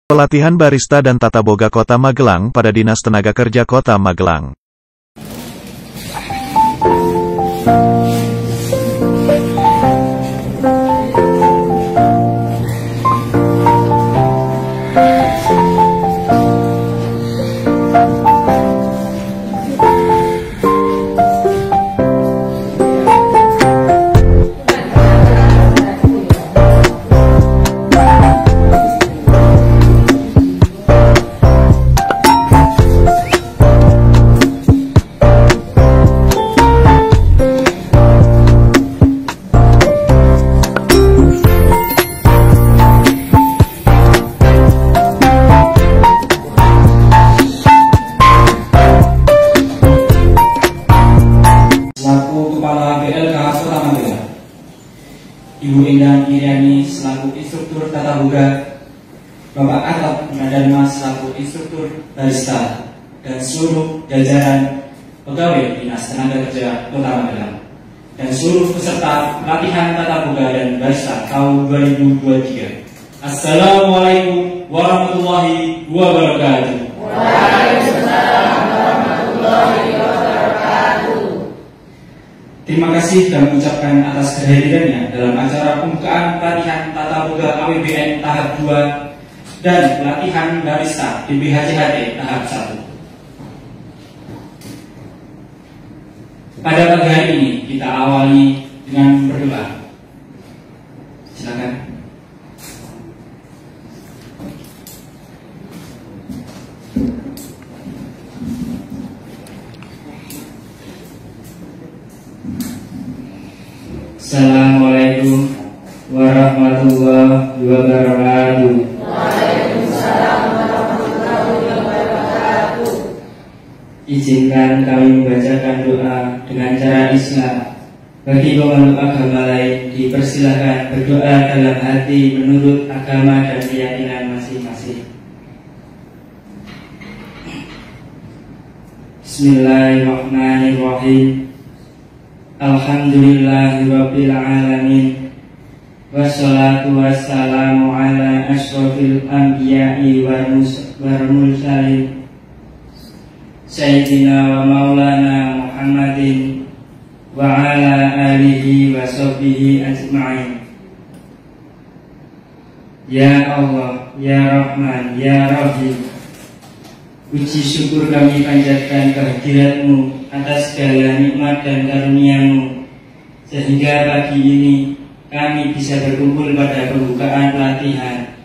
Pelatihan Barista dan Tata Boga Kota Magelang pada Dinas Tenaga Kerja Kota Magelang. Ibu Endang Iriani selaku instruktur tata boga, Bapak Atap Munadharma selaku instruktur barista, dan seluruh jajaran pegawai Dinas Tenaga Kerja Kota Magelang, dan seluruh peserta pelatihan tata boga dan barista tahun 2023. Assalamualaikum warahmatullahi wabarakatuh. Waalaikumsalam warahmatullahi wabarakatuh. Terima kasih dan mengucapkan atas kehadirannya dalam acara pembukaan pelatihan tata boga APBN tahap 2 dan pelatihan barista di BHCHT tahap 1. Pada pagi hari ini kita awali dengan berdoa. Silakan. Assalamualaikum warahmatullahi wabarakatuh. Waalaikumsalam warahmatullahi wabarakatuh. Izinkan kami membacakan doa dengan cara Islam. Bagi pemeluk agama lain, dipersilahkan berdoa dalam hati menurut agama dan keyakinan masing-masing. Bismillahirrahmanirrahim. Alhamdulillahirabbil alamin. Wassalatu wassalamu ala asyrofil anbiya'i wal mursalin Sayyidina wa maulana Muhammadin wa ala alihi wa sahbihi ajma'in. Ya Allah, Ya Rahman, Ya Rahim, puji syukur kami panjatkan kehadirat-Mu atas segala nikmat dan karunia-Mu, sehingga pagi ini kami bisa berkumpul pada pembukaan pelatihan.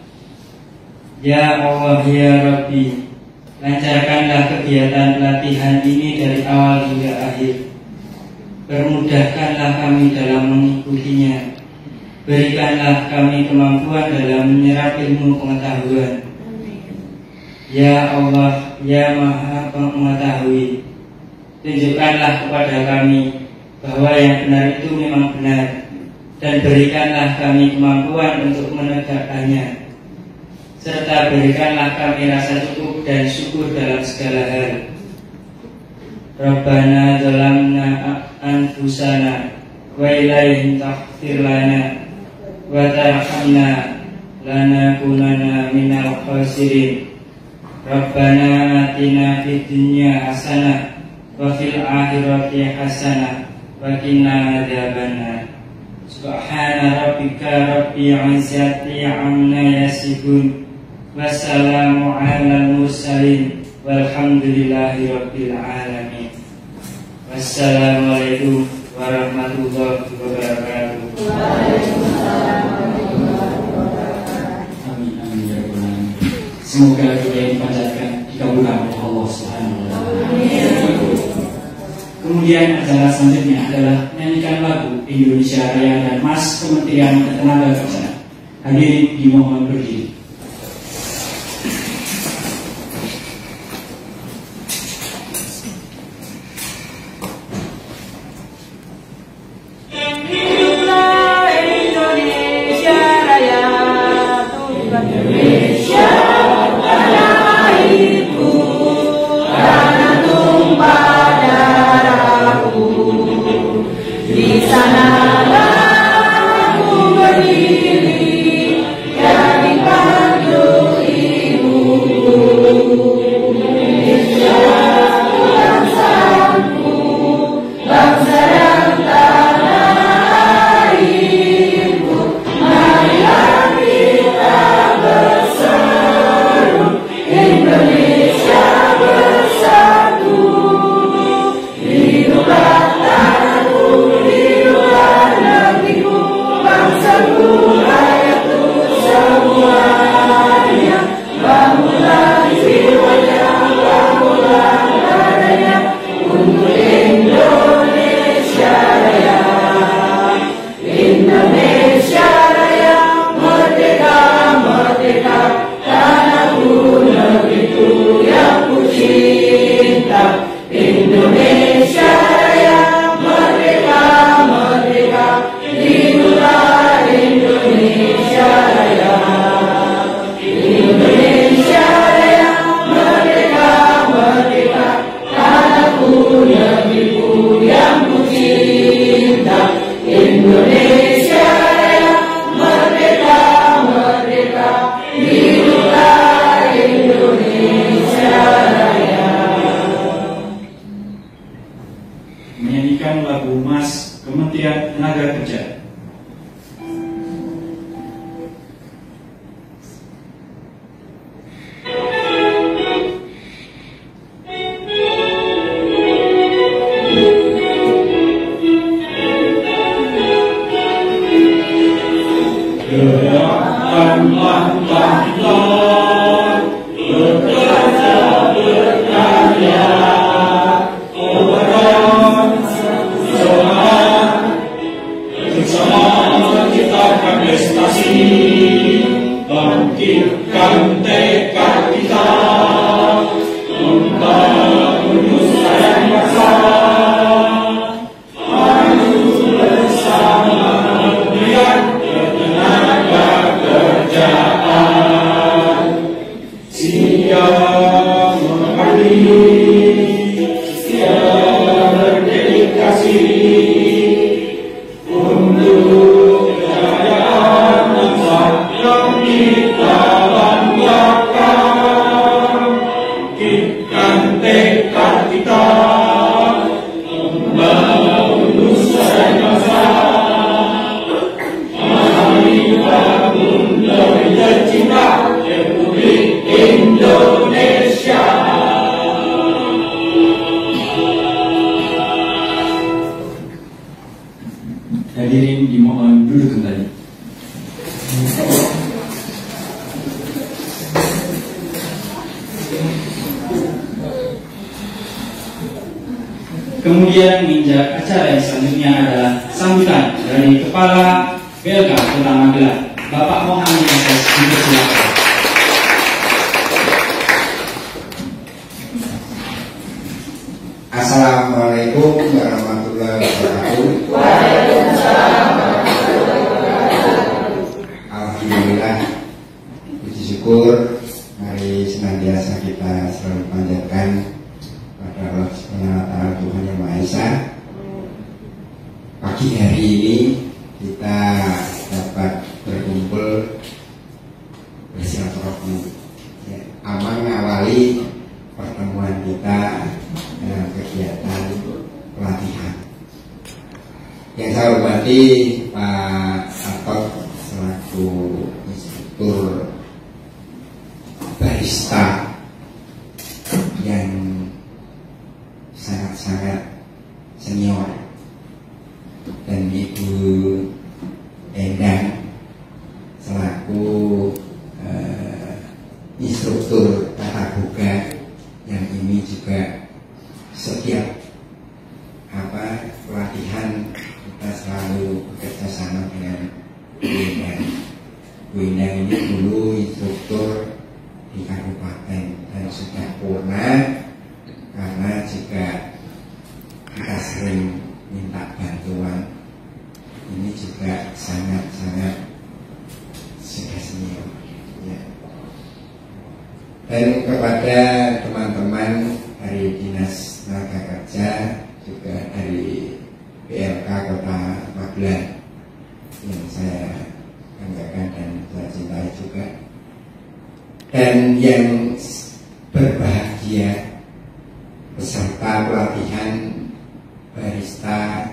Ya Allah, Ya Rabbi, lancarkanlah kegiatan pelatihan ini dari awal hingga akhir. Permudahkanlah kami dalam mengikutinya. Berikanlah kami kemampuan dalam menyerap ilmu pengetahuan. Ya Allah, Ya Maha Mengetahui, tunjukkanlah kepada kami bahwa yang benar itu memang benar, dan berikanlah kami kemampuan untuk menegakkannya, serta berikanlah kami rasa cukup dan syukur dalam segala hal. Rabbana zalamna anfusana wa ilaihi taghfir lana wa tarhamna lanakunanna minal khasirin. Rabbana atina fid dunya hasanah wa fil akhirati hasanah wa qina adzabannar. Subhana rabbika rabbil izzati amma yasifun, wassalamu alal mursalin, walhamdulillahi rabbil alamin. Wassalamualaikum warahmatullahi wabarakatuh. Waalaikumsalam warahmatullahi wabarakatuh. Amin amin ya rabbal alamin. Semoga doa yang dipanjatkan dikabulkan oleh Allah Subhanahu wa taala. Kemudian acara selanjutnya adalah nyanyikan lagu Indonesia Raya dan Mas Kementerian Ketenagakerjaan. Hadirin dimohon berdiri. Di sana aku berdiri, jadi Kemudian menginjak acara yang selanjutnya adalah sambutan dari Kepala BLK Kota Magelang, Bapak Muhammad Yasas. Dipersilakan. Assalamualaikum warahmatullahi wabarakatuh. Waalaikumsalam warahmatullahi wabarakatuh. Alhamdulillah, puji syukur mari senantiasa kita selalu panjatkan pada Allah Subhanahu wa Ta'ala, Tuhan Yang Maha Esa. Pagi hari ini kita dapat berkumpul bersilaturahmi, ya, aman mengawali pertemuan kita dalam kegiatan pelatihan. Yang saya hormati Pak Atok selaku instruktur barista yang sangat-sangat senior, dan Ibu Endang selaku instruktur tata boga yang ini juga setiap pelatihan kita selalu bekerja sama dengan Bu Endang. Bu Endang ini dulu instruktur di kabupaten dan sudah purna, karena juga kita sering minta bantuan. Ini juga sangat-sangat sudah senior, ya. Dan kepada teman-teman dari Dinas Tenaga Kerja, juga dari BLK Kota Magelang yang saya banggakan dan saya cintai juga, dan yang berbahagia peserta pelatihan barista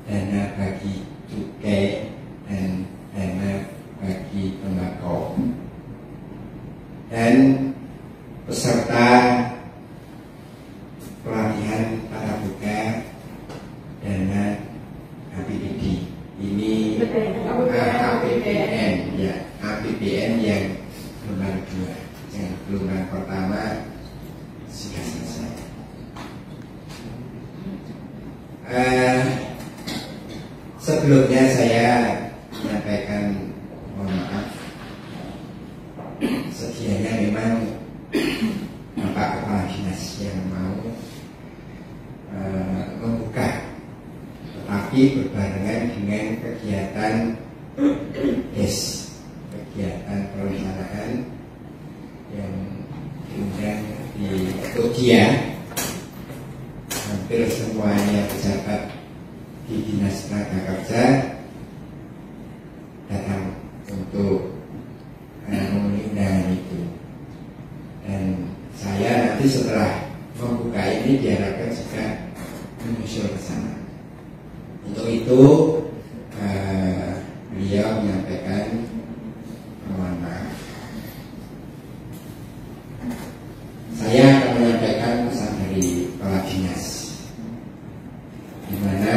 dana bagi cukai dan dana bagi tembakau, dan peserta pelatihan tata boga dana APBD. Ini APBN, ya, APBN yang gelombang 2, yang gelombang pertama sudah selesai. Sebelumnya saya menyampaikan mohon maaf, sedianya memang Bapak Kepala Dinas yang mau membuka, tetapi berbarengan dengan kegiatan kegiatan perencanaan yang diundang di Todia. Hampir semuanya pejabat di Dinas Tenaga Kerja datang untuk memenuhi undangan itu, dan saya nanti setelah membuka ini diharapkan juga menyusul ke sana. Untuk itu beliau menyampaikan mohon maaf. Saya akan menyampaikan pesan dari Kepala Dinas, di mana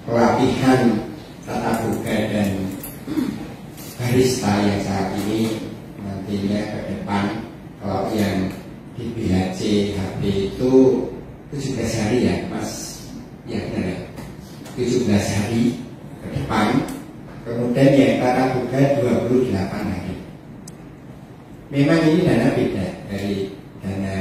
pelatihan tata boga dan barista yang saat ini nantinya ke depan, kalau yang di BHC HB itu 17 hari ya Mas, ya benar ya, 17 hari ke depan. Kemudian yang tata boga 28 hari. Memang ini dana beda dari dana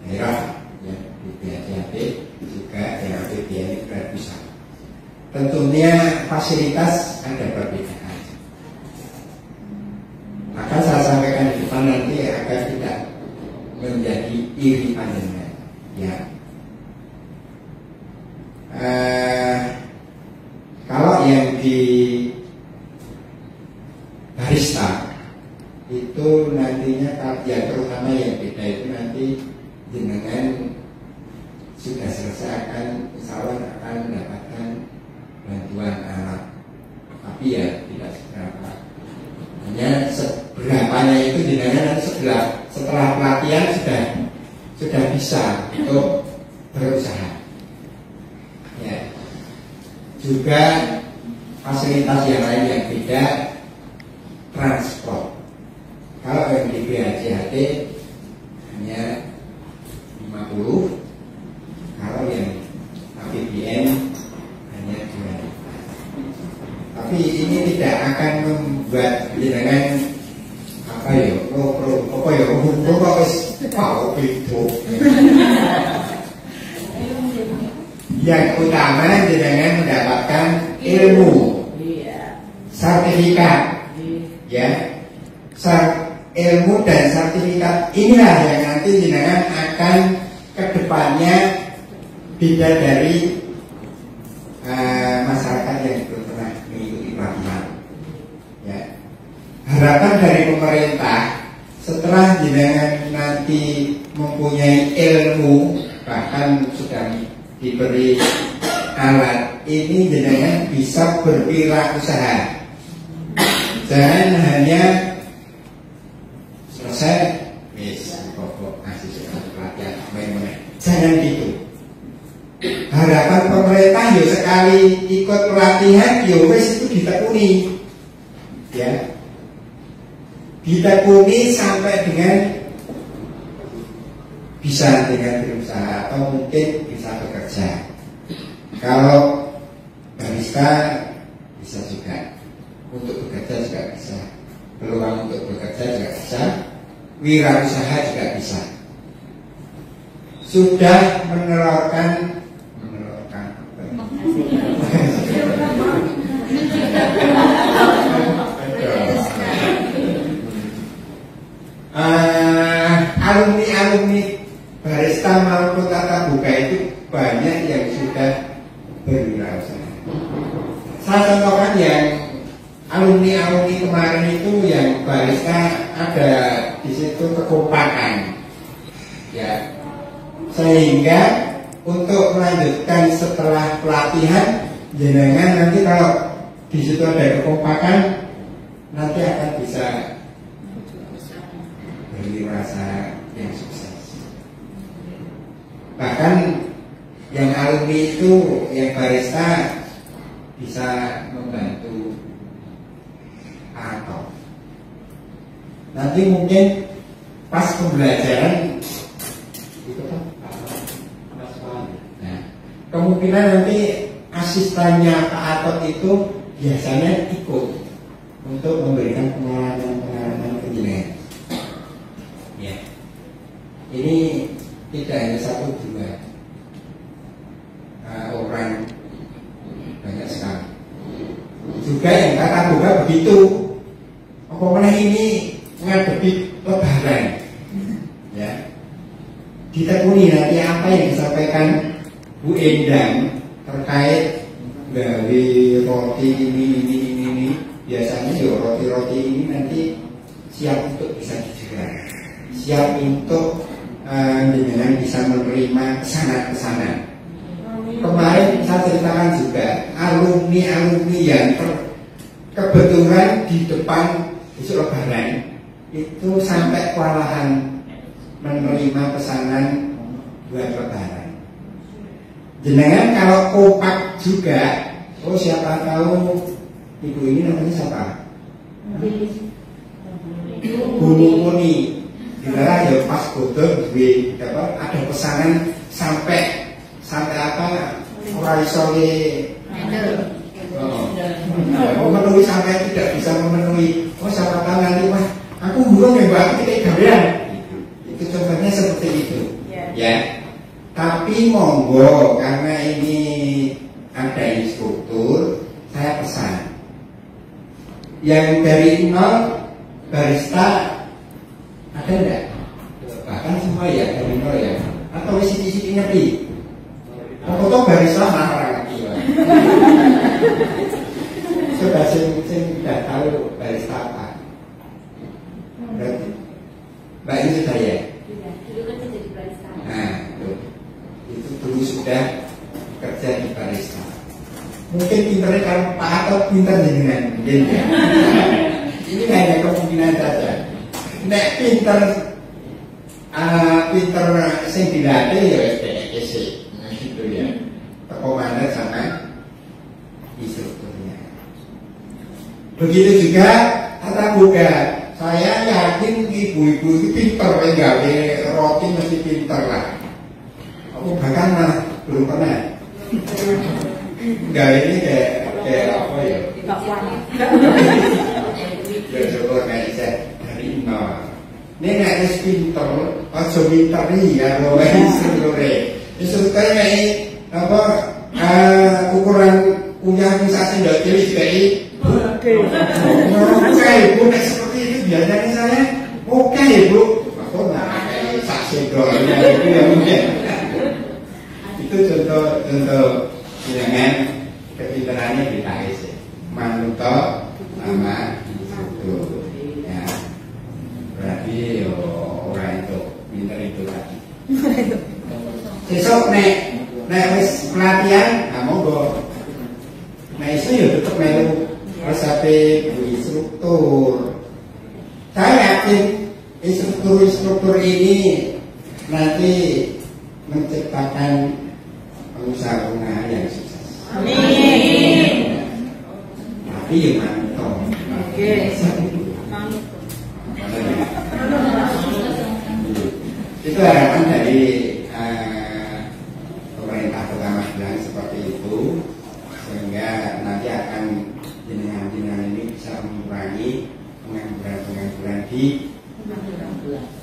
daerah yang di BHC juga yang APBN gratisan. Tentunya fasilitas ada perbedaan. Akan saya sampaikan di depan nanti agar tidak menjadi iri pandangan, ya. Kalau yang di barista itu nantinya, ya terutama yang beda itu nanti jenengan sudah selesai akan insya Allah akan mendapatkan bantuan alat, tapi ya tidak seberapa. Hanya seberapanya itu jenengan nanti setelah pelatihan sudah bisa untuk berusaha. Ya. Juga fasilitas yang lain yang beda, transport. Kalau yang di BHJHT hanya 50, kalau yang APBN hanya 2. Tapi ini tidak akan membuat jenengan apa ya, yang utama jenengan mendapatkan ilmu, sertifikat, ya, ilmu dan sertifikat inilah yang nanti jenengan akan kedepannya bidadari masyarakat yang belum pernah mengikuti pelatihan. Ya. Harapan dari pemerintah setelah jenengan nanti mempunyai ilmu, bahkan sudah diberi alat, ini jenengan bisa berwirausaha. Jangan hanya selesai pokok ngasih pelatihan main-main. Jangan gitu. Harapan pemerintah ya sekali ikut pelatihan ya wes itu ditekuni, ya, ditekuni sampai dengan bisa dengan berusaha atau mungkin bisa bekerja. Kalau barista bisa juga, untuk bekerja juga bisa, peluang untuk bekerja juga bisa, wirausaha juga bisa. Sudah menerorkan alumni barista maupun tata buka itu banyak yang sudah berwirausaha. Saya contohkan yang alumni kemarin itu yang barista ada di situ kekompakan, ya, sehingga untuk melanjutkan setelah pelatihan jenengan nanti kalau di situ ada kekompakan nanti akan bisa berwirausaha yang sukses. Bahkan yang alumni itu yang barista bisa membantu atau nanti mungkin pas pembelajaran itu kan, nah, kemungkinan nanti asistennya Pak Atot itu biasanya ikut untuk memberikan pengalaman penjenengan. Ya, ini tidak hanya 1-2 orang, banyak sekali. Juga yang kata buka begitu. Apa mana ini ngadepi lebaran, ya, ditekuni nanti apa yang disampaikan Bu Endang terkait gawe roti ini. Biasanya ya roti ini nanti siap untuk bisa dijual, siap untuk dengan bisa menerima pesanan. Kemarin saya ceritakan juga alumni yang kebetulan di depan besok lebaran itu sampai kewalahan menerima pesanan buat lebaran. Jenengan kalau kompak juga, oh siapa tahu ibu ini namanya siapa? Bu Muni. Bila ya pas bodol duwe ada pesanan sampai apa ora iso memenuhi sampai tidak bisa memenuhi. Oh siapa tahu nanti wah aku burung ya Mbak, kita gawean. Itu contohnya seperti itu, ya. Tapi monggo karena ini ada instruktur, saya pesan yang dari nol barista ada enggak? Bahkan semua ya dari nol ya, atau sisi-sisi ngerti. Foto barista mana orang ngerti ya. Sudah tidak tahu barista apa. Berarti Mbak ini sudah ya? Dulu kan jadi barista. Nah, itu dulu sudah kerja di barista. Mungkin pinternya kalau Pak atau pinter dengan mungkin ya. Ini hanya kemungkinan saja. Nek pinter sing dilatih ya SDKC gitu ya. Komandan sama instrukturnya. Begitu juga tata buka. Saya yakin ibu-ibu itu pinter, gawe roti mesti pinter lah. Aku bahkan mah belum pernah. Gawe ini kayak apa ya? Ya coba kayak saya dari nol. Ini harus pinter, ojo pinter nih ya, loh seluruh. Instruktur ini apa ukuran uyah misal sendok cilik juga ini. Oke, ibu nek seperti itu biasanya saya oke ibu. Aku nggak kayak sak sendoknya itu ya mungkin. Itu contoh dengan kepintarannya di KS. Manuto sama instruktur. Ya, berarti orang itu pinter itu tadi. Besok nek wis pelatihan, monggo. Nah itu ya tetap melu resapi bu instruktur. Saya yakin instruktur ini nanti menciptakan pengusaha-pengusaha yang sukses. Amin. Tapi ya mantap. Oke. Itu harapan dari pemerintah Kota Magelang seperti itu, sehingga nanti akan jenengan-jenengan ini bisa mengurangi pengangguran di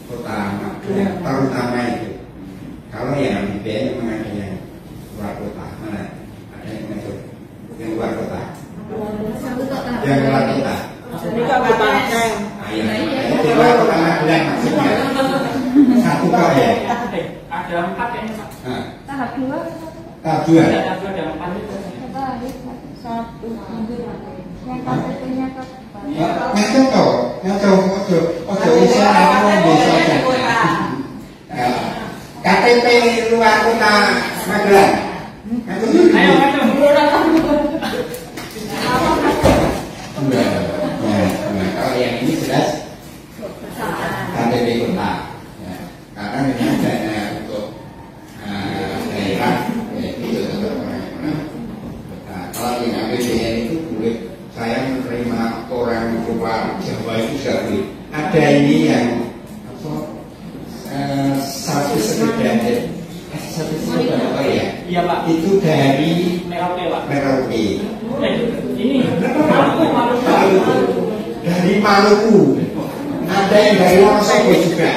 Kota Magelang, terutama itu. Kalau yang di BN memang ada yang luar kota, mana ada yang masuk yang luar kota, yang luar kota. Jadi kalau pakai Di luar Kota Magelang maksudnya. Satu kok ya? Ada 4 yang tahap 2. Tahap 2. Ada 4 itu. Satu. Yang KTP-nya ke Ngaco ojo iso aku desa saja. KTP luar Kota Magelang. Ayo ngaco. Kalau yang ini jelas KTP kota. Karena memang dana untuk daerah itu untuk orang-orang. Kalau yang APBN itu boleh saya menerima orang luar Jawa itu sudah boleh. Ada ini yang satu sepeda apa ya? Iya Pak. Itu dari Merauke Pak. Merauke. Ini Maluku. Dari Maluku. Ada yang dari Wonosobo juga.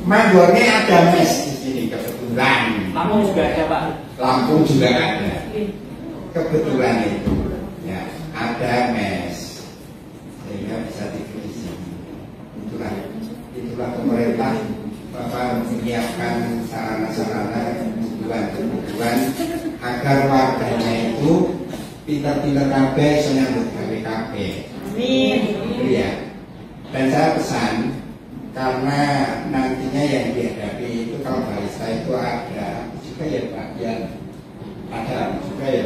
Manggone ada mes di sini kebetulan. Lampung juga ada Pak. Lampung juga ada. Kebetulan itu, ya ada mes sehingga bisa tidur di sini. Itulah pemerintah menyiapkan sarana-sarana kebutuhan agar warganya itu pintar-pintar kabeh iso nyambut gawe kabeh. Amin. Iya. Dan saya pesan karena nantinya yang dihadapi itu kalau barista itu ada juga ya bagian ada juga ya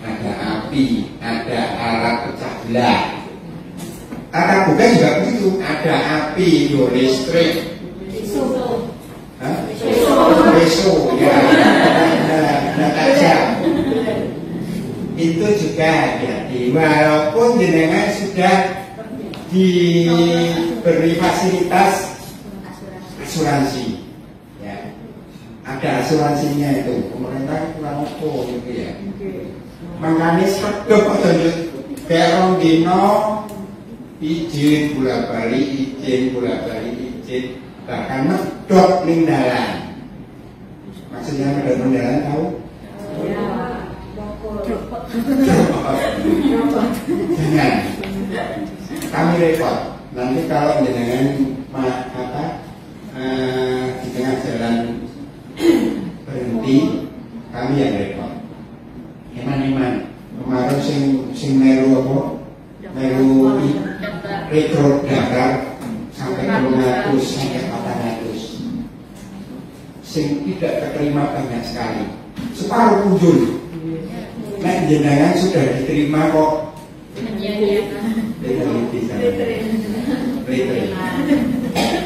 ada api, ada alat pecah belah. Kata bukan juga begitu, ada api, listrik, Reso, ya, ada kaca. Itu juga jadi walaupun jenengan sudah diberi fasilitas asuransi, ya, ada asuransinya itu pemerintah kurang opo gitu ya. Makanya sedep aja perong dino izin bolak-balik izin bahkan medot ning dalan. Maksudnya medot ning dalan tahu? Jangan. Kami repot. Nanti kalau jenengan di tengah jalan berhenti, kami yang repot. Eman kemarin sing melu apa? Melu retro daftar sampai 200 sampai 400. Sing tidak terima banyak sekali. Separuh muncul. Nek jenengan sudah diterima kok.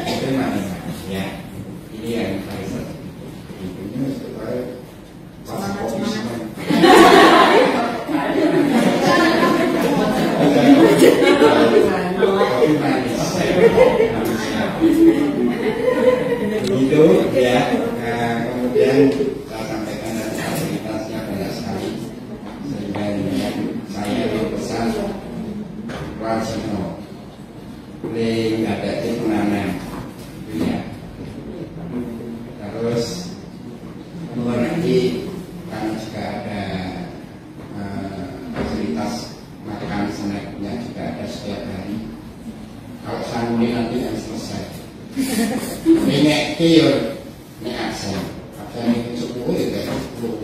Bagaimana ya? Ini yang saya ini supaya pas kopi semua. Kopi nangis. Itu ya. Kemudian saya sampaikan dari fasilitasnya banyak sekali, sehingga dengan saya berpesan Warsono boleh ada penanam, ya. Terus nanti kami juga ada fasilitas makan snacknya juga ada setiap hari. Kalau sanggup nanti yang selesai. Ini kior, ini absen ini 10 ya kayak 10.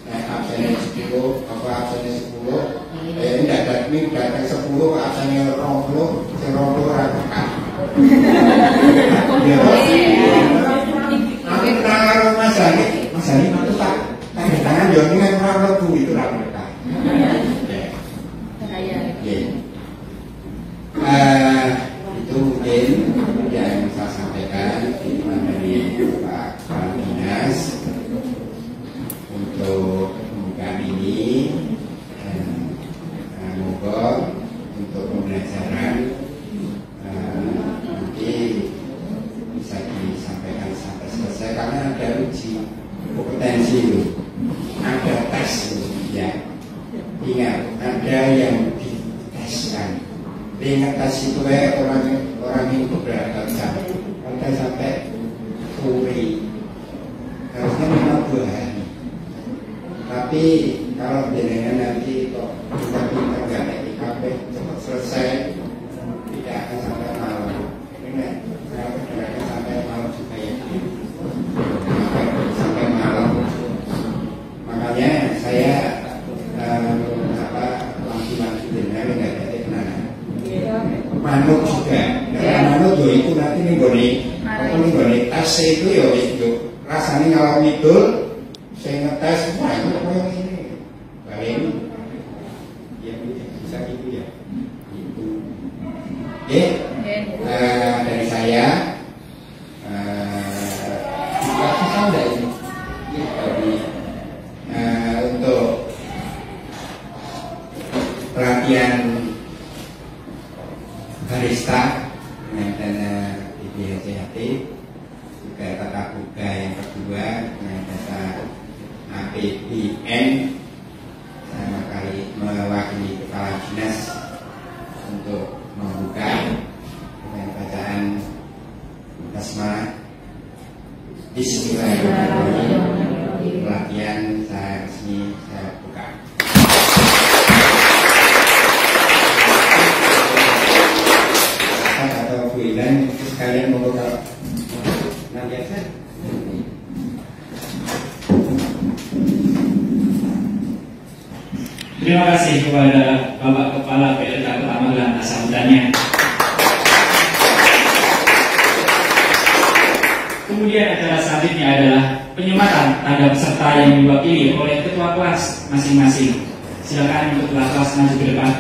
Nah absen 10, apa absen 10? Ini datang 10, absennya 20, 20 rata. Nanti tangan Mas Hani itu tak tangan Joni kan rabu itu rata. Itu mungkin yang saya sampaikan dari Pak Kepala Dinas untuk pembukaan ini. Moga untuk pembelajaran nanti bisa disampaikan sampai selesai karena ada uji kompetensi itu, ada tes itu, ya. Ingat ada yang diteskan. Ingat tes itu orang itu berapa jam? Ada sampai sore. Harusnya memang 2 hari. Tapi kalau jenengan nanti kok kita nggak naik IKP cepat selesai, tidak akan sampai malam. Ingat, kalau tidak akan sampai malam juga ya. Sampai malam. Makanya saya laki-laki jenengan nggak ada kenangan. Manut juga, karena manut itu nanti nih goni tes itu ya itu rasanya kalau itu saya ngetes wah itu apa yang ini balik ya bisa gitu ya itu oke. Dari saya susah enggak ini dari untuk pelatihan barista dengan dana IBHJHT, juga tatap muka yang kedua dengan data APBN. Sama kali mewakili kepala dinas untuk membuka dengan bacaan basmalah. Bismillahirrahmanirrahim. Pelatihan saya resmi saya buka. Atau Bu Ilan sekalian membuka nanti aja. Terima kasih kepada Bapak Kepala PLK Kota Magelang atas sambutannya. Kemudian acara selanjutnya adalah penyematan tanda peserta yang diwakili oleh ketua kelas masing-masing. Silakan untuk kelas maju ke depan.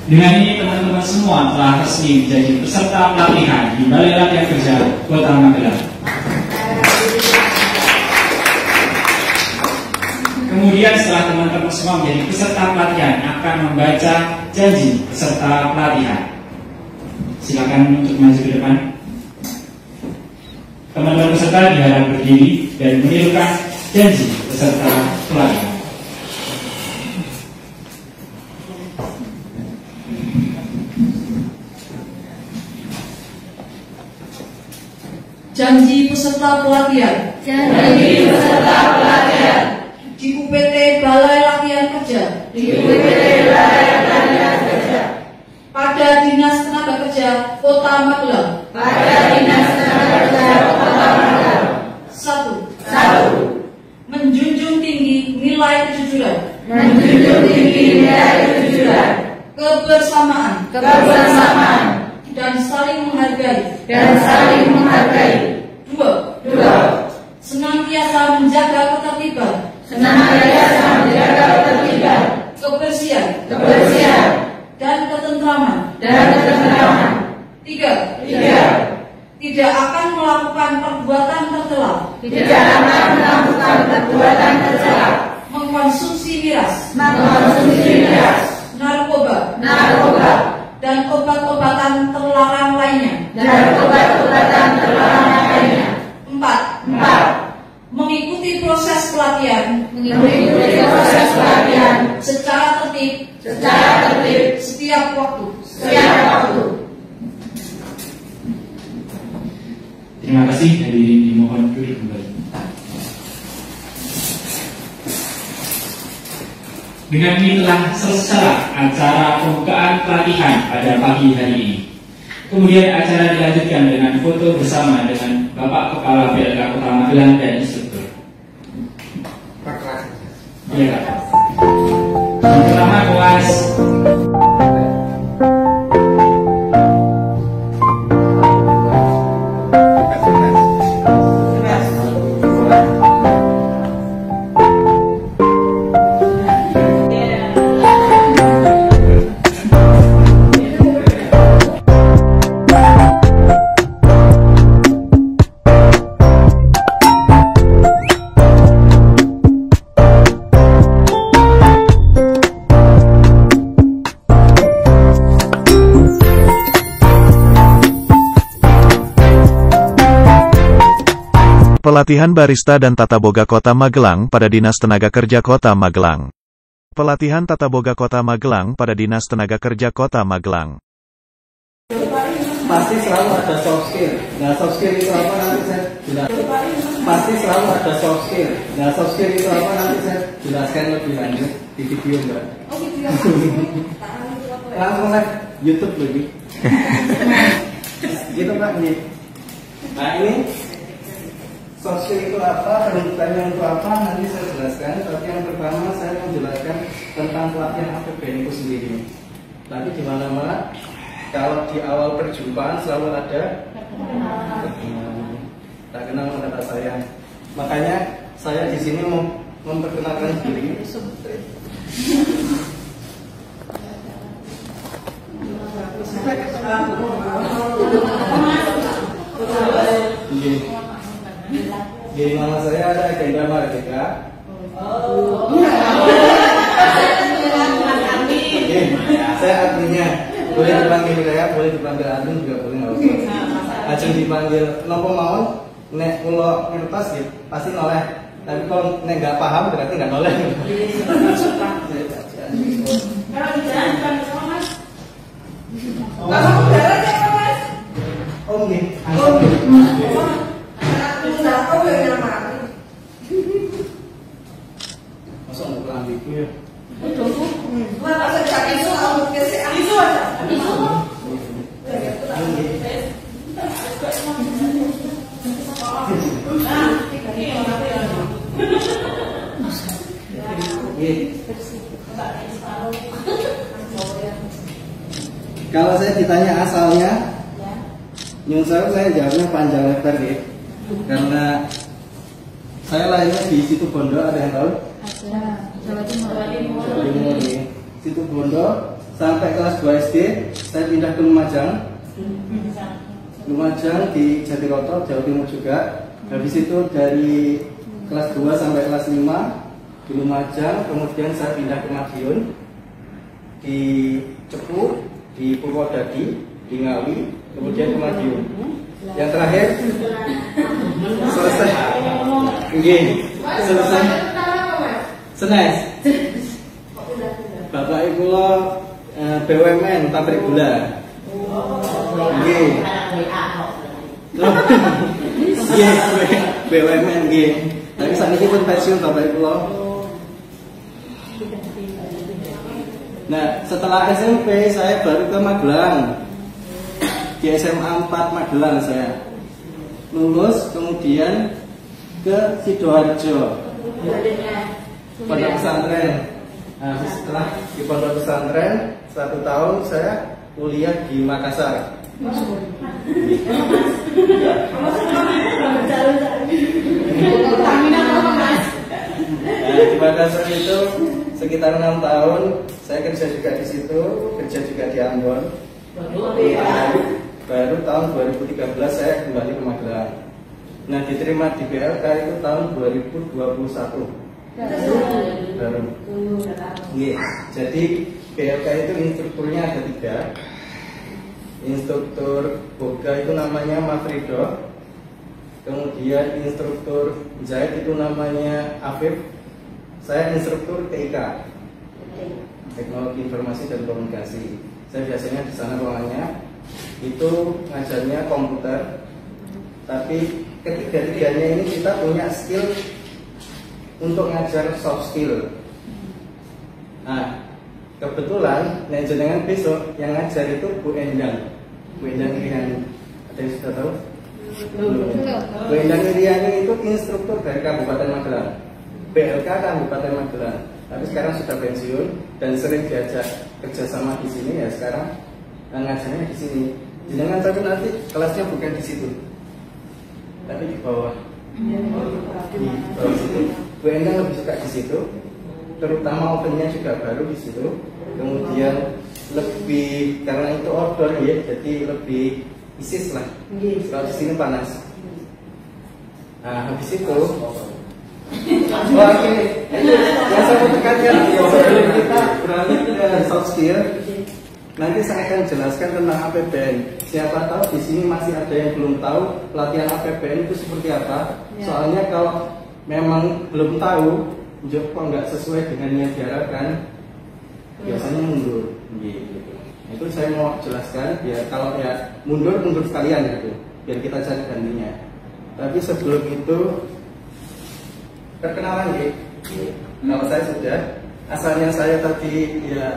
Dengan ini teman-teman semua telah resmi menjadi peserta pelatihan di Balai Latihan Kerja Kota Magelang. Kemudian setelah teman-teman semua menjadi peserta pelatihan akan membaca janji peserta pelatihan. Silakan untuk maju ke depan. Teman-teman peserta diharap berdiri dan menirukan janji peserta pelatihan. Janji peserta pelatihan. Janji peserta pelatihan. Di UPT Balai Latihan Kerja. Di UPT Balai Latihan Kerja. Pada Dinas Tenaga Kerja Kota Magelang. Pada Dinas Tenaga Kerja Kota Magelang. nilai kejujuran, menjunjung tinggi nilai kejujuran, kebersamaan, dan saling menghargai. 2. Senantiasa menjaga ketertiban, kebersihan, dan ketentraman. 3. Tidak akan melakukan perbuatan tercela, mengkonsumsi miras, narkoba, dan obat-obatan terlarang lainnya. 4. Mengikuti proses pelatihan, secara tertib, setiap waktu. Terima kasih, hadirin dimohon duduk kembali. Dengan ini telah selesai acara pembukaan pelatihan pada pagi hari ini. Kemudian acara dilanjutkan dengan foto bersama dengan Bapak Kepala PLK Kota Magelang dan instruktur. Iya, Kak. Yang pertama kelas Pelatihan Barista dan Tata Boga Kota Magelang pada Dinas Tenaga Kerja Kota Magelang. Pelatihan Tata Boga Kota Magelang pada Dinas Tenaga Kerja Kota Magelang. Pasti selalu ada soft skill. Nah, soft skill itu apa nanti saya jelaskan. Pasti selalu ada soft skill. Nah, soft skill itu apa nanti saya jelaskan lebih lanjut di video, Mbak. Oh, video. Langsung live YouTube lagi. Gitu, Mbak. Nah, ini soft skill itu apa, penuntutannya untuk apa, nanti saya jelaskan. Tapi yang pertama saya menjelaskan tentang pelatihan APBN itu sendiri. Tapi di mana-mana, kalau di awal perjumpaan selalu ada tak kenal kata saya. Makanya saya di sini mau memperkenalkan diri. Di nama saya ada Agenda Merdeka. Saya adminnya. Boleh dipanggil saya, boleh dipanggil admin juga boleh, nggak apa-apa. Ajeng dipanggil nopo mawon, nek kulo ngertos ya pasti noleh. Tapi kalau nek nggak paham berarti nggak noleh. Om nih. Masa mau kelambi ya? Kalau saya ditanya asalnya, nyun saya jawabnya panjang lebar ya. Karena saya lahirnya di Situ Bondo, ada yang tahu? Jawa Timur ya. Situ Bondo sampai kelas 2 SD, saya pindah ke Lumajang di Jatiroto, Jawa Timur juga. Habis itu dari kelas 2 sampai kelas 5 di Lumajang, kemudian saya pindah ke Madiun, di Cepu, di Purwodadi, di Ngawi, kemudian ke Madiun. Yang terakhir selesai. Selesai. Senes. Bapak Ibu lo BUMN pabrik gula. Nggih. BUMN nggih. Tapi sakniki pun pensiun Bapak Ibu lo. Nah, setelah SMP saya baru ke Magelang. Di SMA 4 Magelang saya. Lulus kemudian ke Sidoarjo. pondok pesantren. Nah, setelah di pondok pesantren 1 tahun saya kuliah di Makassar. Di Makassar itu sekitar 6 tahun. Saya kerja juga di situ, kerja juga di Ambon. Baru tahun 2013 saya kembali ke Magelang. Nah, diterima di BLK itu tahun 2021. Baru. Jadi BLK itu instrukturnya ada 3. Instruktur boga itu namanya Mafrido. Kemudian instruktur jahit itu namanya Afif. Saya instruktur TIK, Teknologi Informasi dan Komunikasi. Saya biasanya di sana ruangannya itu ngajarnya komputer. Tapi ketiga-tiganya ini kita punya skill untuk ngajar soft skill. Nah, kebetulan jenengan besok yang ngajar itu Bu Endang. Bu Endang Iriani, ada yang sudah tahu? Bu Endang Iriani itu instruktur dari Kabupaten Magelang, BLK Kabupaten Magelang. Tapi sekarang sudah pensiun dan sering diajak kerjasama di sini ya sekarang ngajarnya di sini. Jenengan tapi nanti kelasnya bukan di situ, tapi di bawah. Di bawah situ. Bu Endang lebih suka di situ, terutama opennya juga baru di situ. Kemudian lebih karena itu outdoor ya, jadi lebih isis lah. Kalau di sini panas. Nah, habis itu oke, yang saya mau tekankan sebelum kita beralih ke soft skill, nanti saya akan jelaskan tentang APBN. Siapa tahu di sini masih ada yang belum tahu pelatihan APBN itu seperti apa. Soalnya kalau memang belum tahu, kok nggak sesuai dengan yang diharapkan, biasanya mundur. Gitu. Itu saya mau jelaskan biar kalau ya mundur sekalian gitu, biar kita cari gantinya. Tapi sebelum itu perkenalan ya. Kalau saya sudah, asalnya saya tadi ya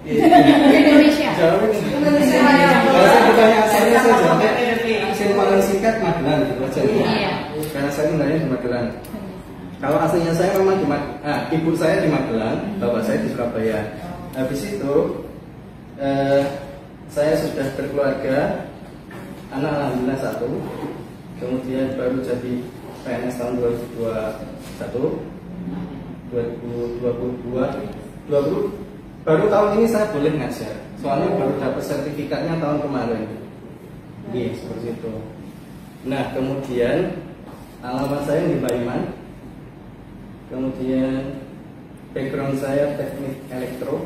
Indonesia. Jauh ini. Kalau saya ditanya asalnya saya jawab paling singkat Magelang gitu aja. Karena saya tinggalnya di Magelang. Kalau aslinya saya memang di ibu saya di Magelang, bapak saya di Surabaya. Habis itu saya sudah berkeluarga, anak alhamdulillah 1. Kemudian baru jadi PNS tahun 2020 baru tahun ini saya boleh ngajar. Soalnya baru dapat sertifikatnya tahun kemarin. Iya, seperti itu. Nah, kemudian alamat saya di Baiman. Kemudian background saya teknik elektro.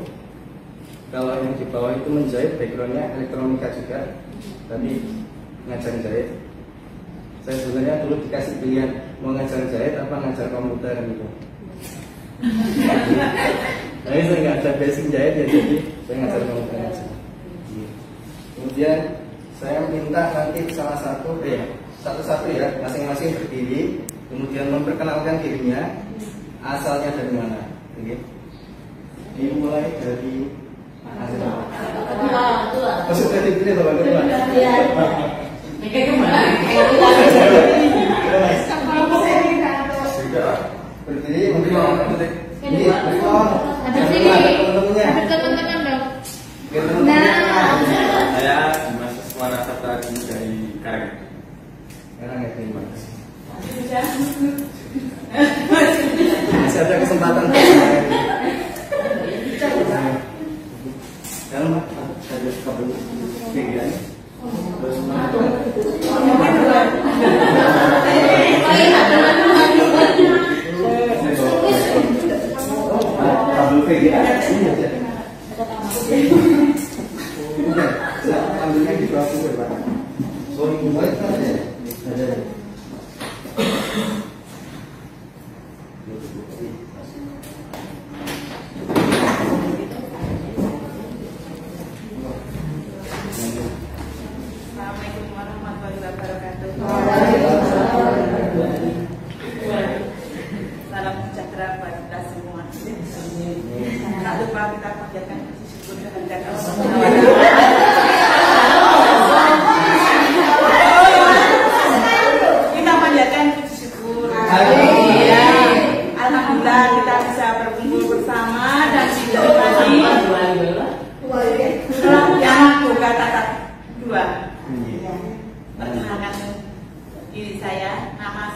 Kalau yang di bawah itu menjahit, backgroundnya elektronika juga. Tapi ngajar jahit. Saya sebenarnya dulu dikasih pilihan mau ngajar jahit apa ngajar komputer gitu. Tapi saya nggak ada basic jahit ya, jadi saya ngajar komputer aja. Kemudian saya minta nanti salah satu satu-satu ya, masing-masing berdiri, kemudian memperkenalkan dirinya, asalnya dari mana. Oke. Dimulai dari sudah dipilih loh Pak. Berdiri mungkin ini teman-teman dong. Saya Dimas Suara Sabta dari Karang. Masih ada kesempatan. Jangan ada kabel kegiatan. Kabel kegiatan ini aja. Ambilnya di bawah itu Pak. Sorry, mulai saja. Assalamualaikum warahmatullahi wabarakatuh. Salam sejahtera buat kita semua. Tak lupa kita panjatkan syukur kehadirat Allah. Kita panjatkan syukur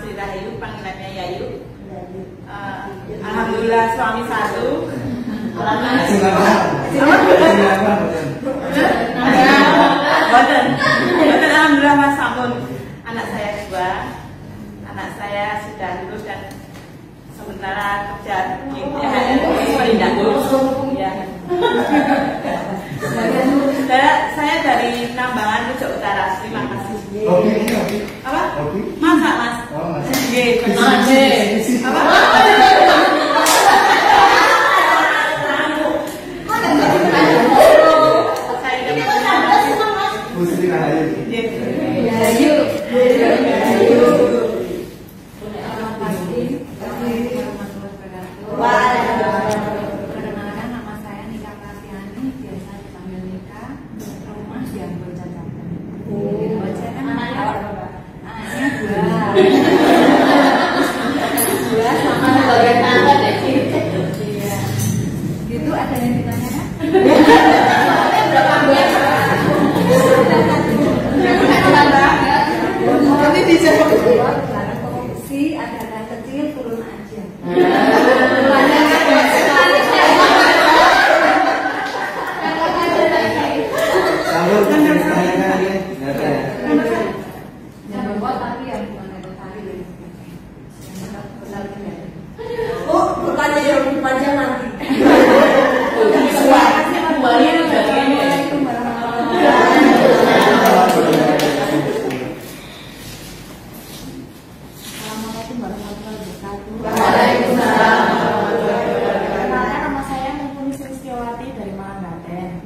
Sri Rahayu, panggilannya Yayu. Alhamdulillah suami satu. Alhamdulillah Mas Samun. Anak saya 2. Anak saya sudah lulus dan sementara kerja di Saya dari Nambangan Pucuk Utara. Terima kasih. Apa? Masak Mas. Perkenalkan, nama saya Nika Pratiani, biasa dipanggil Nika. Rumah di Ambon Cacapan. Saya kan anaknya 2 sama bagian tangan deh. Gitu ada yang ditanyakan? Berapa bulan? Nanti dijawab. Korupsi ada anak kecil turun aja. Oh, bukannya yang panjang nanti. Assalamualaikum warahmatullahi wabarakatuh. Waalaikumsalam. Nama saya Mumpuni Sristiawati dari Malanggaten.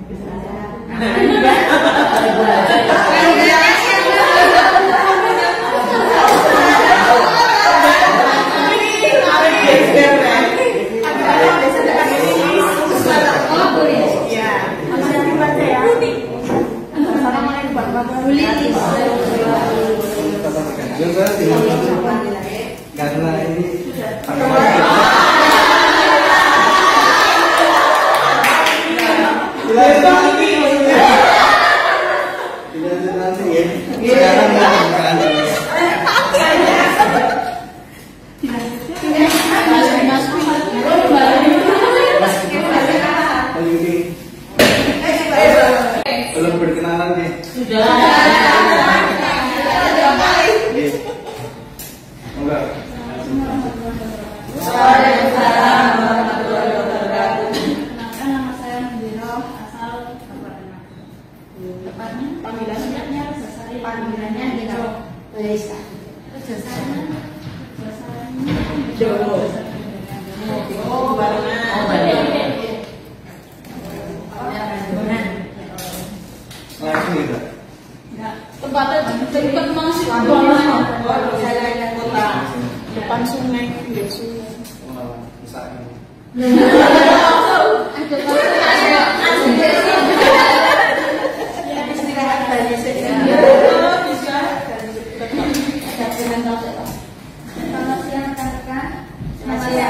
Karena ini belum berkenalan nih. Enggak. Nama saya Mendiro, asal Kabupaten Magelang. Tepatnya panggilannya Jasari, panggilannya Dino. Jasari. Langsung gitu. Tempatnya dekat masih saya kota depan sungai, pinggir sungai. Misalnya. Istirahat dari sini. Bisa. Selamat siang rekan-rekan. Nama saya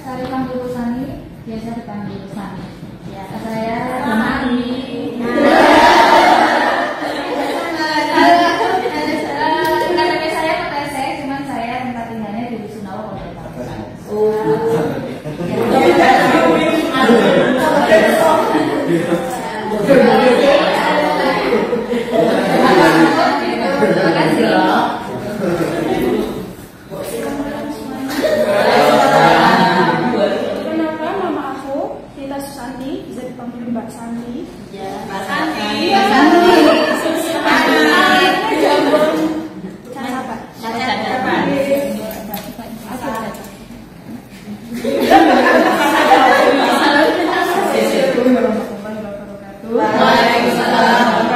Sari Panggilusani, biasa dipanggil Sani. Saya Damari. Katanya saya kota saya, cuman saya tempat tinggalnya di Rusunawa, Kota Kenapa nama aku Tita Susanti, bisa dipanggil Mbak Santi. Mbak Santi.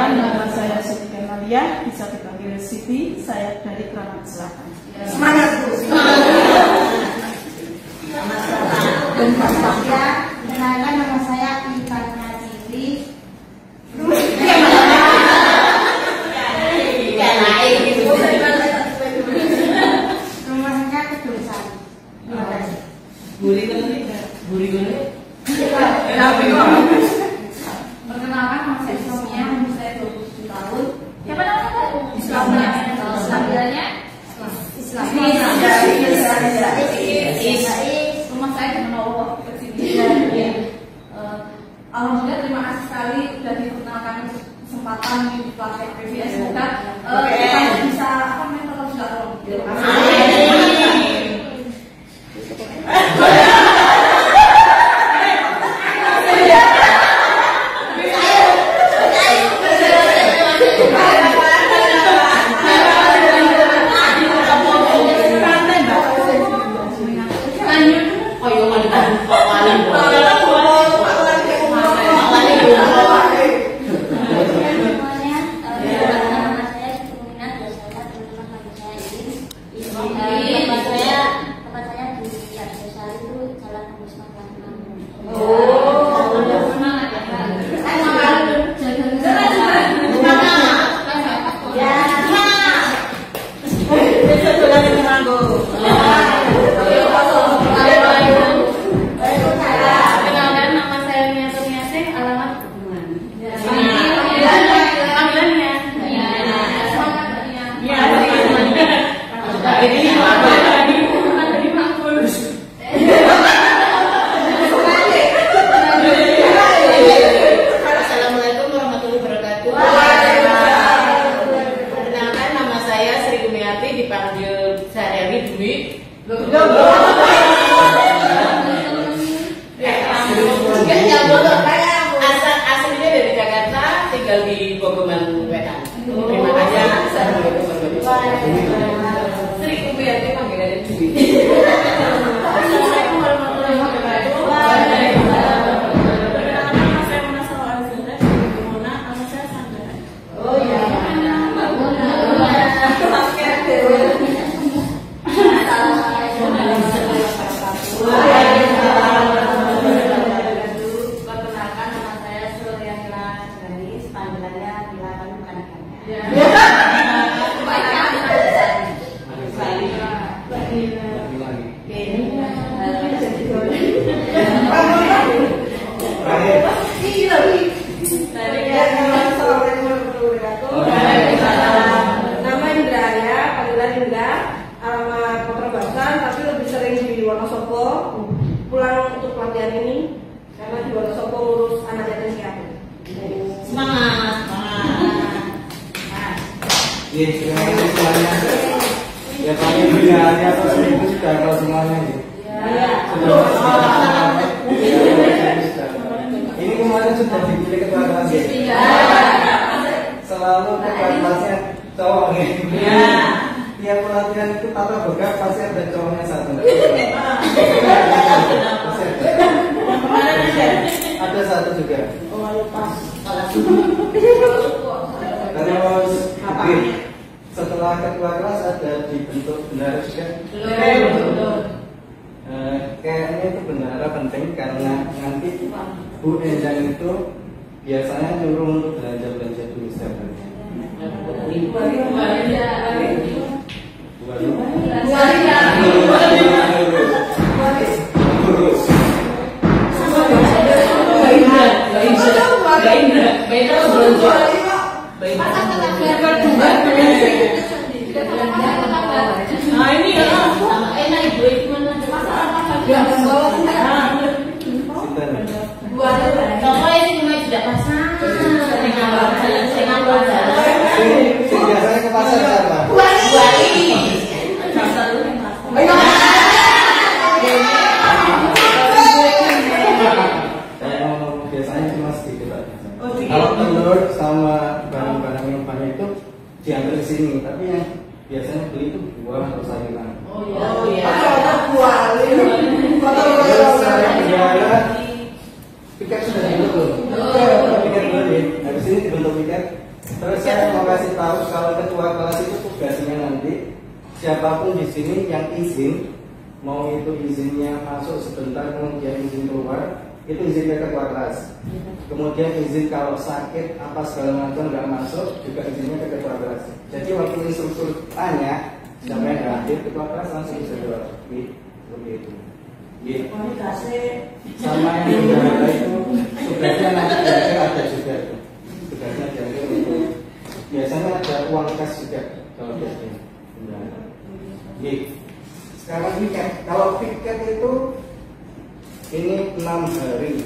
Nama saya Siti Kemalia, bisa dipanggil Siti. Saya dari Keramat Selatan. Semangat Bu. Kenalkan, nama saya Intannya Citi. Rumahnya Kedulsari. Terima kasih. Perkenalkan, nama saya Islamia, umur saya 27 tahun. Siapa namanya? Islamia. Islamnya? Islamia. Rumah saya di Menowo ke sini. Alhamdulillah terima kasih sekali sudah diperkenalkan kesempatan di praktek PBS. Semoga bisa apa namanya tetap sudah setelah ketua kelas ada dibentuk bendahara juga. Kayaknya itu bendahara penting karena nanti Bu Endang itu biasanya nyuruh untuk belanja dulu setiap hari. Nah ini ya, enak ibu itu mana? Kalau ini cuma tidak pasang, biasanya ke pasar siapa? Biasanya cuma sedikit aja. Kalau telur sama barang-barang yang banyak itu diambil ke sini, tapi yang biasanya beli itu buah atau sayuran. Oh iya. Terus saya bendahara piket sudah dibentuk. Piket dulu, habis ini dibentuk piket. Terus saya mau kasih tahu kalau ketua kelas itu tugasnya nanti siapapun di sini yang izin, mau itu izinnya masuk sebentar kemudian izin keluar, itu izin ke ketua kelas. Kemudian izin kalau sakit apa segala macam nggak masuk juga izinnya ke ketua kelas. Jadi waktu instruktur tanya siapa yang hadir, ketua kelas langsung bisa jawab. Seperti itu. Sama yang bendahara itu tugasnya nanti ada juga. Tugasnya jadi itu biasanya ada uang kas juga kalau biasanya bendahara. sekarang piket. Kalau piket itu ini 6 hari.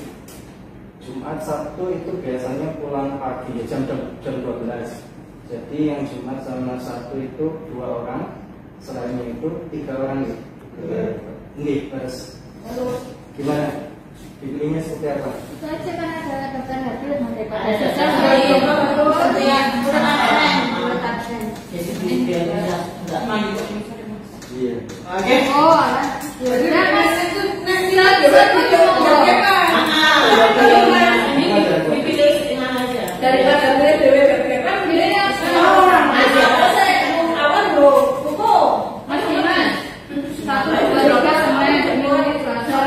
Jumat Sabtu itu biasanya pulang pagi ya, jam 12. Jadi yang Jumat sama Sabtu itu 2 orang, selainnya itu 3 orang nih. Nih, terus gimana? Dipilihnya seperti apa? Itu aja kan ada dokter hadir daripada Iya. Oke. Oh, jadi nanti itu nanti dipilih dengan aja. Daripada dewe kan pilihnya orang aja. Saya awal lo, buku. Mas gimana? 1, 2, 3 semuanya ini transfer.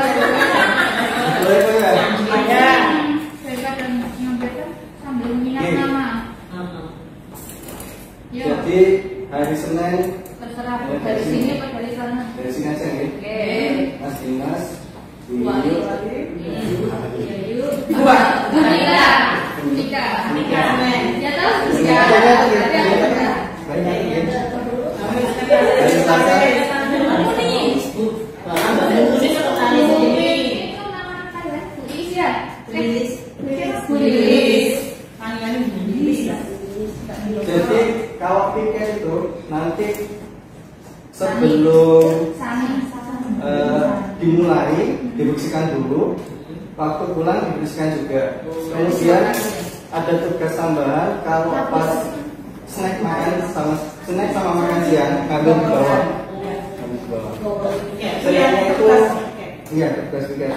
Jadi hari Senin terserah dari sini apa dari sana? Dari sini aja nih. Oke. Mas Dimas, Bu Yuyu, Tika. Ya tahu Tika. Banyak ya. Hari Selasa. Jadi kalau piket itu nanti sebelum dimulai dibersihkan dulu, waktu pulang dibersihkan juga. Kemudian ada tugas tambahan kalau pas snack sama makan siang kalian di bawah. Siangnya itu iya tugas piket.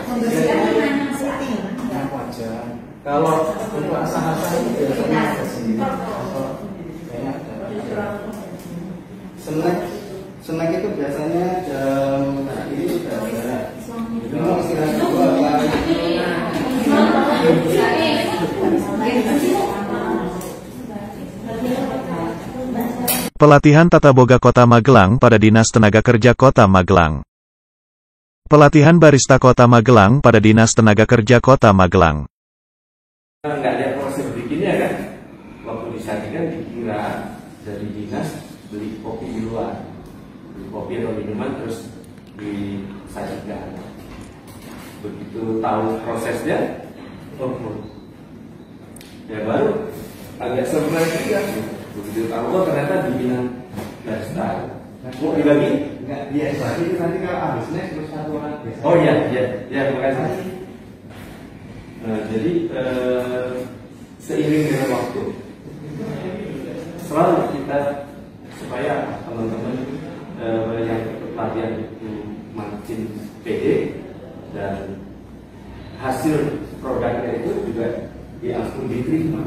Apa aja. Kalau untuk asal-asal itu biasanya ada sendiri. Kayaknya ada. Snack itu biasanya jam ini sudah ada. Itu mau istirahat dulu apa? Pelatihan Tata Boga Kota Magelang pada Dinas Tenaga Kerja Kota Magelang. Pelatihan Barista Kota Magelang pada Dinas Tenaga Kerja Kota Magelang. Nggak ada proses bikinnya kan, waktu disajikan dikira dari dinas beli kopi di luar, beli kopi atau minuman terus disajikan. Begitu tahu prosesnya, ya baru agak surprise juga. Begitu tahu ternyata dibilang barista. Mau dibagi? Enggak biasa. Itu nanti kalau habisnya terus satu orang biasa. Oh iya, terima kasih. Nah, jadi seiring dengan waktu selalu kita supaya teman-teman yang pelatihan itu makin pede dan hasil produknya itu juga langsung diterima.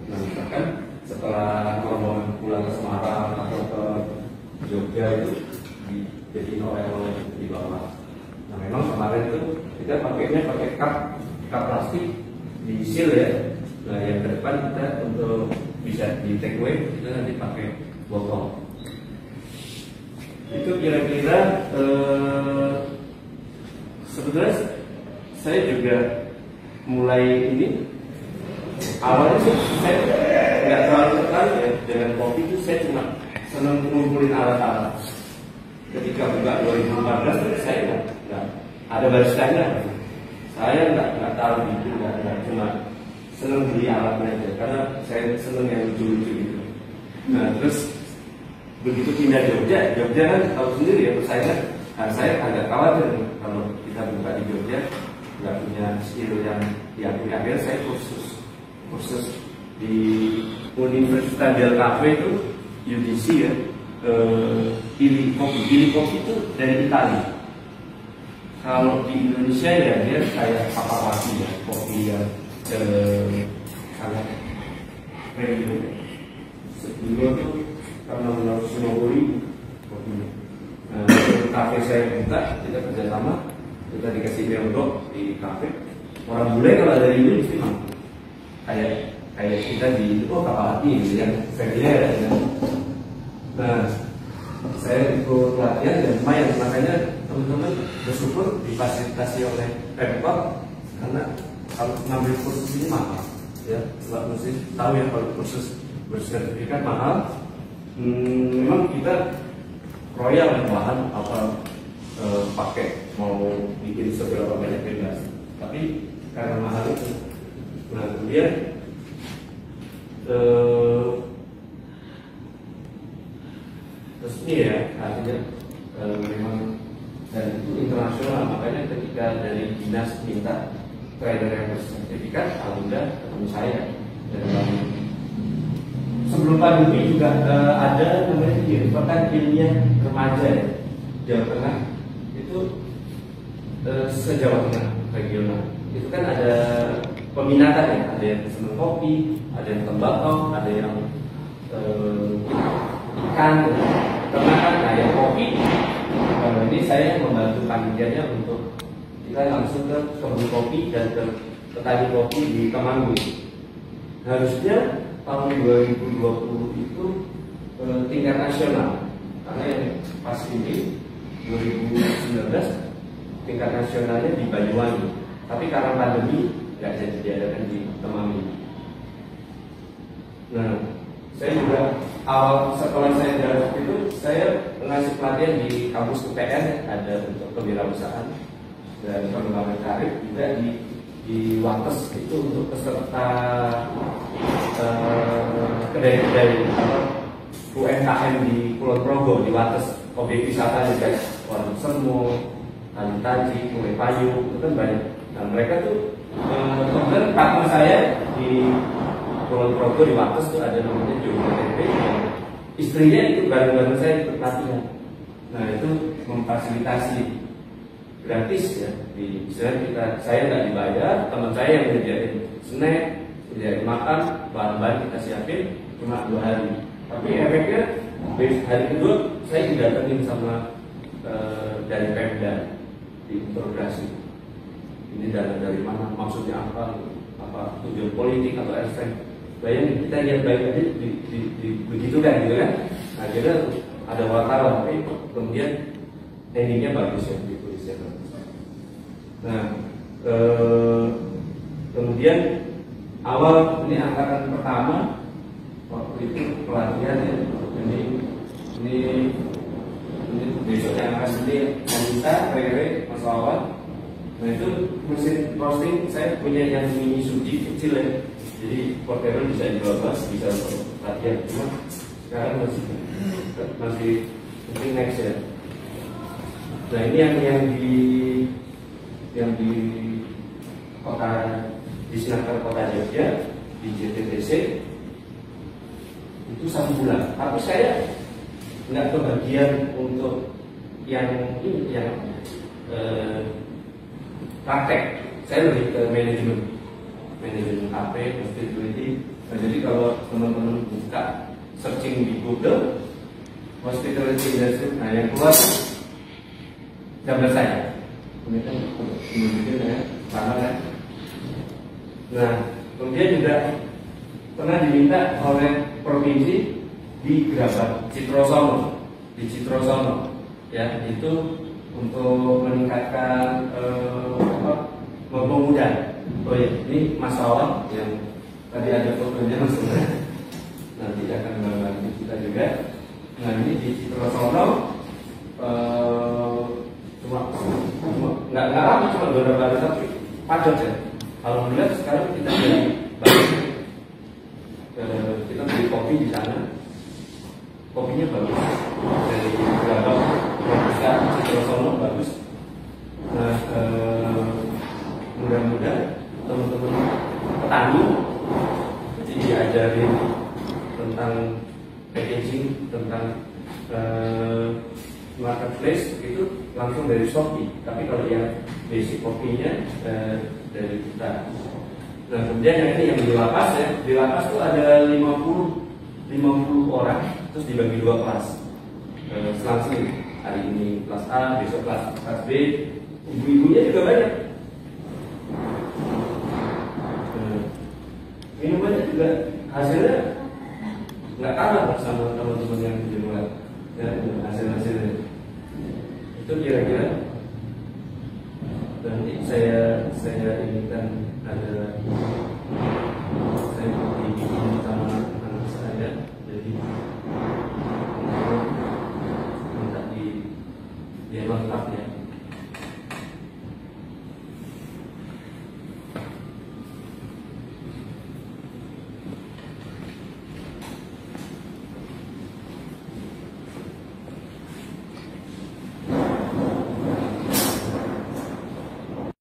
Nah, misalkan setelah rombongan pulang ke Semarang atau ke Jogja itu jadi oleh di bawah. Nah, memang kemarin itu kita pakainya pakai cup plastik di seal ya. Nah, yang ke depan kita untuk bisa di take away kita nanti pakai botol. Itu kira-kira sebetulnya saya juga mulai ini awalnya sih saya nggak terlalu tertarik ya dengan kopi itu. Saya cuma senang ngumpulin alat-alat. Ketika buka 2014 saya nggak ada baristanya. Saya nggak tahu gitu, nggak cuma seneng beli alatnya aja karena saya seneng yang lucu-lucu gitu. Nah terus begitu pindah Jogja kan tahu sendiri ya persaingan. Nah, saya agak khawatir nih kalau kita buka di Jogja nggak punya skill yang diakui. Akhirnya saya kursus di Universitas del Cafe itu UDC ya. Pilih kopi itu dari Italia. Kalau di Indonesia ya dia kayak apa-apa ya, kopi yang sangat premium. Sebelum itu karena menurut Sinogori kopinya. Nah, kafe saya minta kita kerjasama, kita dikasih dialog di kafe. Orang bule kalau dari ini mesti mampu. Kayak kita di kapal api gitu ya, familiar ya. Nah, saya ikut pelatihan dan lumayan, makanya teman-teman bersyukur difasilitasi oleh Pemkot karena kalau ngambil kursus ini mahal ya, sebab mesti tahu ya kalau kursus bersertifikat mahal. Memang kita royal bahan apa pakai, mau bikin seberapa banyak bebas. Tapi karena mahal itu, nah kemudian resmi ya, artinya memang dan itu internasional. Makanya ketika dari dinas minta trainer yang bersertifikat, alhamdulillah ketemu saya dan sebelum pandemi juga ada namanya Pekan Ilmiah Remaja ya, Jawa Tengah itu se-Jawa Tengah regional. Itu kan ada peminatan ya, ada yang senang kopi, ada yang tembakau, ada yang ikan, ternakan. Nah yang kopi, ini saya membantu panitianya untuk kita langsung ke kebun kopi dan ke petani kopi di Temanggung. Harusnya tahun 2020 itu tingkat nasional, karena yang pas ini 2019 tingkat nasionalnya di Banyuwangi, tapi karena pandemi nggak jadi diadakan di Temanggung. Nah, saya juga awal setelah saya jalan itu saya ngasih pelatihan di kampus UPN, ada untuk kewirausahaan dan pengembangan karir, juga di Wates itu untuk peserta kedai-kedai UMKM di Kulon Progo di Wates, objek wisata juga, warung semu, tali taji, kue payu, itu kan banyak. Nah mereka tuh kemudian partner saya di Kulon Progo di Wates tuh ada namanya Joko Tempe, istrinya itu bareng-bareng saya ikut latihan. Nah itu memfasilitasi gratis ya, di istilah saya nggak dibayar, teman saya yang menyediain snack, menyediain makan, bahan-bahan kita siapin cuma 2 hari. Tapi efeknya hari kedua saya didatengin sama dari Pemda, diinterogasi. Ini dana dari mana, maksudnya apa tujuan politik atau RSM. Bayangin kita lihat baik aja begitu kan gitu kan. Akhirnya ada wartawan, tapi kemudian endingnya bagus ya, ditulisnya. Nah, kemudian awal ini angkatan pertama waktu itu pelatihan ya, ini besok yang akan ini Anita, Rere, Mas Wawan. Nah itu mesin roasting saya punya yang mini suji kecil ya, jadi portable bisa dibawa, bisa untuk latihan. Cuma sekarang masih mungkin next ya. Nah ini yang di kota di Sinagar Kota Jogja di JTTC itu 1 bulan. Tapi saya nggak kebagian untuk yang ini yang praktek. Saya lebih ke manajemen HP, hospitality. Nah, jadi kalau teman-teman buka searching di Google hospitality industry, nah yang keluar gambar saya. Kemudian ya, sama kan. Nah, kemudian juga pernah diminta oleh provinsi di Grabat, Citrosono, ya itu untuk meningkatkan pemuda. Oh ya, ini Mas Wawan yang tadi ada fotonya Mas Wawan. Nanti akan membantu kita juga. Nah ini di Citrosono nggak lama, cuma beberapa hari tapi padat ya. Alhamdulillah sekarang kita jadi banyak. Kita beli kopi di sana, kopinya bagus dari beberapa Robusta, Citrosono bagus. Nah mudah-mudahan teman-teman petani diajarin tentang packaging, tentang marketplace itu langsung dari Shopee. Tapi kalau yang basic kopinya dari kita. Nah kemudian yang ini yang di lapas ya, di lapas tuh ada 50 orang, terus dibagi 2 kelas. Langsung hari ini kelas A, besok kelas B. Ibu-ibunya juga banyak. Minumannya juga hasilnya nggak kalah sama teman-teman yang di luar ya, hasilnya itu kira-kira. Nanti saya ini kan ada saya bikin sama anak saya, jadi minta di lengkap ya.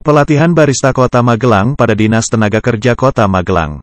Pelatihan barista Kota Magelang pada Dinas Tenaga Kerja Kota Magelang.